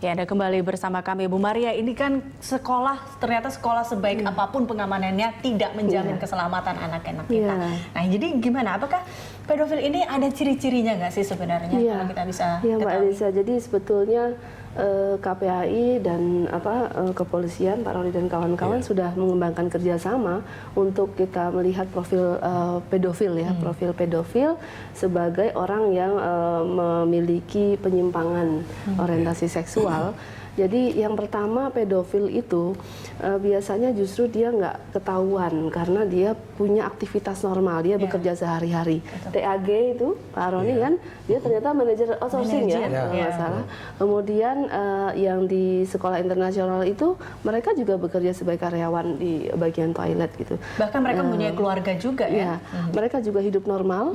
Ya, Anda kembali bersama kami, Bu Maria. Ini kan sekolah, ternyata sekolah sebaik apapun pengamanannya tidak menjamin keselamatan anak-anak kita. Nah, jadi gimana? Apakah pedofil ini ada ciri-cirinya nggak sih sebenarnya? Kalau kita bisa Mbak Elisa. Jadi sebetulnya KPAI dan kepolisian, Pak Roni dan kawan-kawan sudah mengembangkan kerjasama untuk kita melihat profil pedofil ya, profil pedofil sebagai orang yang memiliki penyimpangan orientasi seksual. Jadi yang pertama, pedofil itu biasanya justru dia nggak ketahuan karena dia punya aktivitas normal, dia bekerja sehari-hari. TAG itu Pak Roni kan, dia ternyata manajer outsourcing ya, nggak salah. Kemudian yang di sekolah internasional itu mereka juga bekerja sebagai karyawan di bagian toilet gitu. Bahkan mereka punya keluarga juga ya. Mereka juga hidup normal.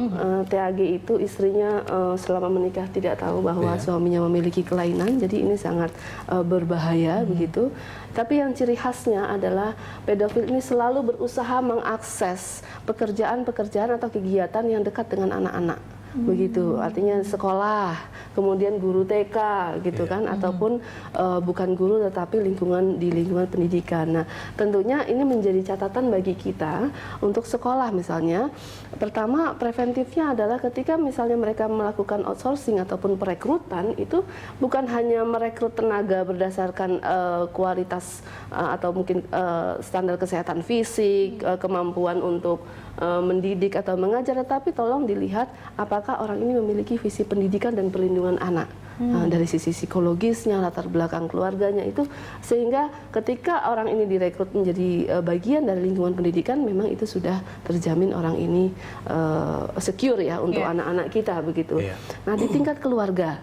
TAG itu istrinya selama menikah tidak tahu bahwa suaminya memiliki kelainan, jadi ini sangat berbahaya begitu. Tapi yang ciri khasnya adalah pedofil ini selalu berusaha mengakses pekerjaan-pekerjaan atau kegiatan yang dekat dengan anak-anak. Begitu, artinya sekolah, kemudian guru TK gitu kan, ataupun bukan guru tetapi di lingkungan pendidikan. Nah, tentunya ini menjadi catatan bagi kita untuk sekolah misalnya. Pertama, preventifnya adalah ketika misalnya mereka melakukan outsourcing ataupun perekrutan, itu bukan hanya merekrut tenaga berdasarkan kualitas atau mungkin standar kesehatan fisik, kemampuan untuk mendidik atau mengajar, tetapi tolong dilihat apakah orang ini memiliki visi pendidikan dan perlindungan anak. Dari sisi psikologisnya, latar belakang keluarganya itu, sehingga ketika orang ini direkrut menjadi bagian dari lingkungan pendidikan, memang itu sudah terjamin orang ini secure ya untuk anak-anak kita begitu. Nah, di tingkat keluarga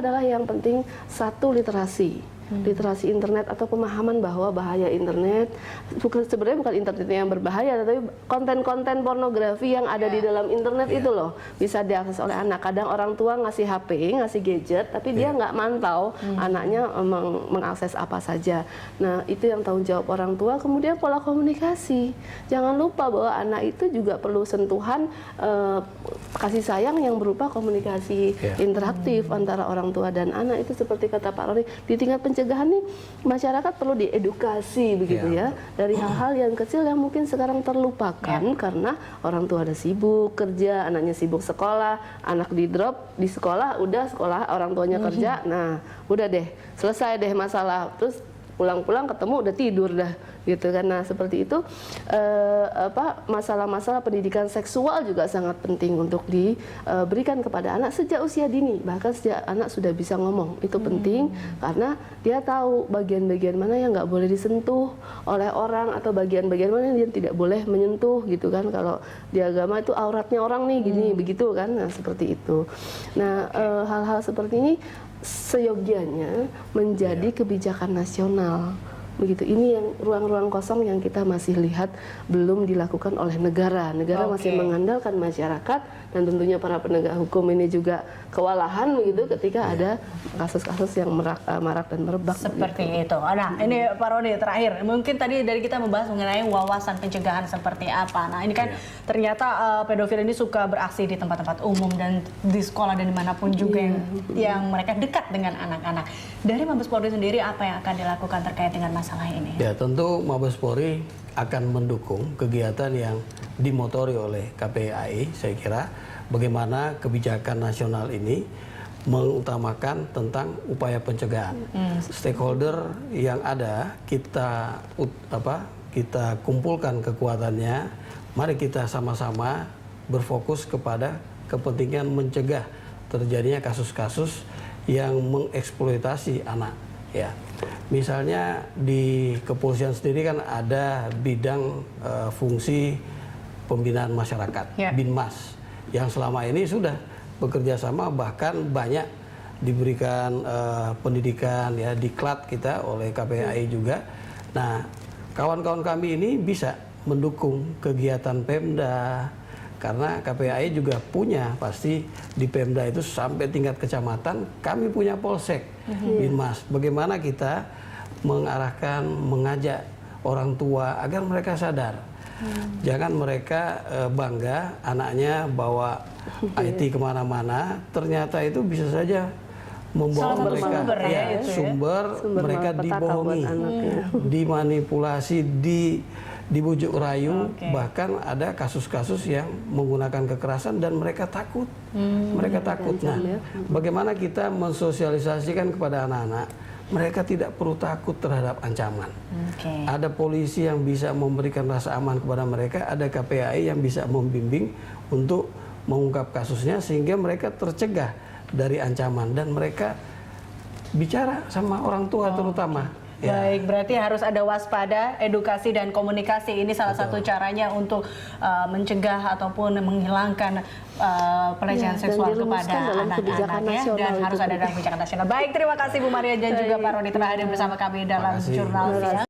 adalah yang penting satu, literasi. Literasi internet atau pemahaman bahwa bahaya internet, sebenarnya bukan internetnya yang berbahaya, tapi konten-konten pornografi yang ada di dalam internet itu loh bisa diakses oleh anak. Kadang orang tua ngasih HP, ngasih gadget, tapi dia nggak mantau anaknya mengakses apa saja. Nah, itu yang tanggung jawab orang tua. Kemudian pola komunikasi, jangan lupa bahwa anak itu juga perlu sentuhan kasih sayang yang berupa komunikasi interaktif antara orang tua dan anak. Itu seperti kata Pak Roni, di tingkat pencegahan nih masyarakat perlu diedukasi begitu ya, dari hal-hal yang kecil yang mungkin sekarang terlupakan karena orang tua ada sibuk kerja, anaknya sibuk sekolah, anak di drop di sekolah, udah sekolah orang tuanya kerja, nah udah deh selesai deh masalah, terus pulang-pulang ketemu udah tidur dah gitu kan. Nah, seperti itu masalah-masalah pendidikan seksual juga sangat penting untuk diberikan kepada anak sejak usia dini, bahkan sejak anak sudah bisa ngomong. Itu penting karena dia tahu bagian-bagian mana yang nggak boleh disentuh oleh orang atau bagian-bagian mana yang dia tidak boleh menyentuh gitu kan. Kalau di agama itu auratnya orang nih gini begitu kan. Nah, seperti itu. Nah, hal-hal seperti ini seyogianya menjadi kebijakan nasional begitu. Ini yang ruang-ruang kosong yang kita masih lihat belum dilakukan oleh negara. Negara masih mengandalkan masyarakat, dan tentunya para penegak hukum ini juga kewalahan begitu ketika ada kasus-kasus yang marak dan merebak seperti itu. Nah, ini Pak Roni terakhir, mungkin tadi dari kita membahas mengenai wawasan pencegahan seperti apa. Nah, ini kan ternyata pedofil ini suka beraksi di tempat-tempat umum dan di sekolah dan dimanapun juga yang mereka dekat dengan anak-anak. Dari Mabes Polri sendiri, apa yang akan dilakukan terkait dengan masalah ini? Ya, tentu Mabes Polri akan mendukung kegiatan yang dimotori oleh KPAI. Saya kira bagaimana kebijakan nasional ini mengutamakan tentang upaya pencegahan. Stakeholder yang ada kita kumpulkan kekuatannya. Mari kita sama-sama berfokus kepada kepentingan mencegah terjadinya kasus-kasus yang mengeksploitasi anak. Ya, misalnya di kepolisian sendiri kan ada bidang fungsi pembinaan masyarakat, Binmas, yang selama ini sudah bekerja sama, bahkan banyak diberikan pendidikan ya diklat kita oleh KPAI juga. Nah, kawan-kawan kami ini bisa mendukung kegiatan Pemda, karena KPAI juga punya pasti di Pemda itu sampai tingkat kecamatan, kami punya polsek, Binmas. Bagaimana kita mengarahkan, mengajak orang tua agar mereka sadar Jangan mereka bangga anaknya bawa IT kemana-mana, ternyata itu bisa saja membawa Salah satu mereka sumber ya, itu ya. sumber mereka malapetaka dibohongi, buat anaknya. dimanipulasi, dibujuk rayu, Oke. bahkan ada kasus-kasus yang menggunakan kekerasan dan mereka takut. Mereka takut. Nah, bagaimana kita mensosialisasikan kepada anak-anak, mereka tidak perlu takut terhadap ancaman. Oke. Ada polisi yang bisa memberikan rasa aman kepada mereka, ada KPAI yang bisa membimbing untuk mengungkap kasusnya sehingga mereka tercegah dari ancaman dan mereka bicara sama orang tua terutama. Ya. Baik, berarti harus ada waspada, edukasi dan komunikasi. Ini salah satu caranya untuk mencegah ataupun menghilangkan pelecehan Ya, dan seksual kepada dirumuskan dalam kebijakan anak-anak ya, nasional dan itu harus ada dalam kebijakan nasional. Baik, terima kasih Bu Maria dan juga Pak Roni telah hadir bersama kami dalam Terima kasih. jurnal siang.